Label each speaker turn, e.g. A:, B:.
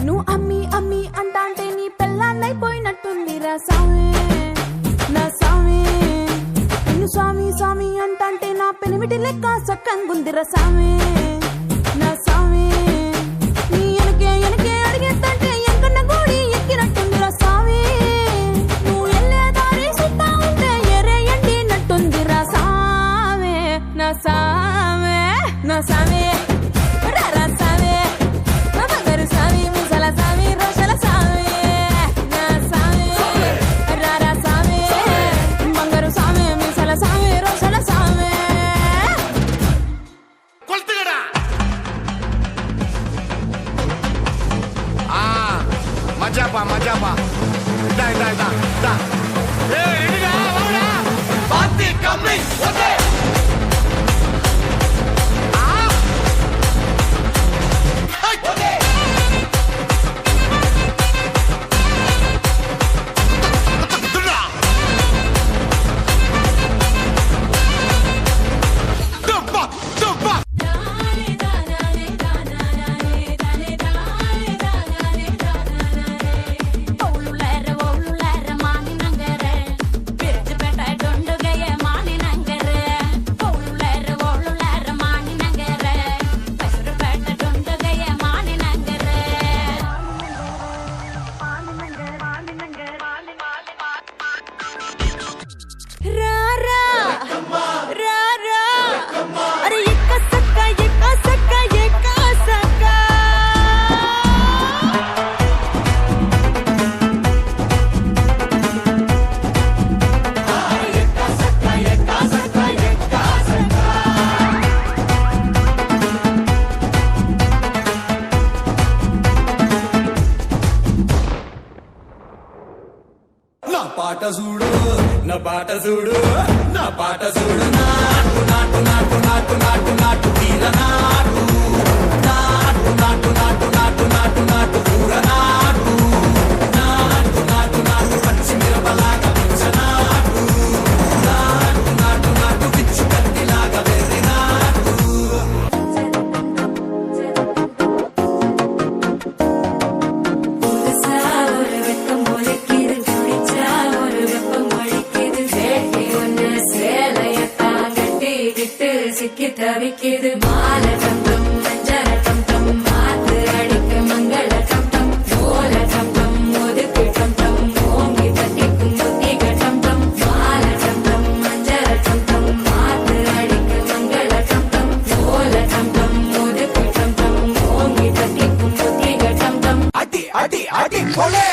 A: నువ్వు అమ్మి అమ్మి అంటాంటే నీ పెళ్ళాన్నైపోయినట్టుందిరా సామి నా సామి నిన్ను స్వామి స్వామి అంటాంటే నా పెనిమిటి లెక్క సక్కంగుందిరా సామి నా సామి నీ ఎనకే ఎనకే అడిగేద్దంటే ఎంకన్న గోడి ఎక్కినట్టుందిరా సామి నువ్వు ఎల్లే దారి సుత్తా ఉంటే ఎరే ఎండినట్టుందిరా సామి నా సామి నా సామి రారా సామి నా బంగారు సామి ముసల సామి రోషల సామి నా సామి రారా సామి బంగారు సామి ముసల సామి రోషల సామి
B: కొల్తుగడా మజాపా దా దా దా దా ఏ రెడీగా వాడా పార్టీ కమింగ్ ఓకే
C: పాట చూడు నా పాట చూడు నా పాట చూడు నాటు నాటు నాటు నాటు నాటు నాటు తీర నాటు నాటు నాటు నాటు నాటు నాటు నాటు కూర నాటు నాటు నాటు నాటు పచ్చి మిరపలాగా పిచ్చ నాటు నాటు నాటు నాటు పిచ్చు కత్తిలాగా వెర్రి నాటు
D: சிக்கி தவிக்குது மால கம்பம் மஞ்சள கம்பம் மாத்து அடிக்க மங்கள கம்பம் ஓல கம்பம் ஒதுக்கு கம்பம் ஓங்கி தட்டிக்கும் புத்தி கம்பம் மால கம்பம் மஞ்சள கம்பம் மாத்து அடிக்க மங்கள கம்பம் ஓல கம்பம் ஒதுக்கு கம்பம் ஓங்கி தட்டிக்கும் புத்தி கம்பம்
C: அடி அடி அடி கொலை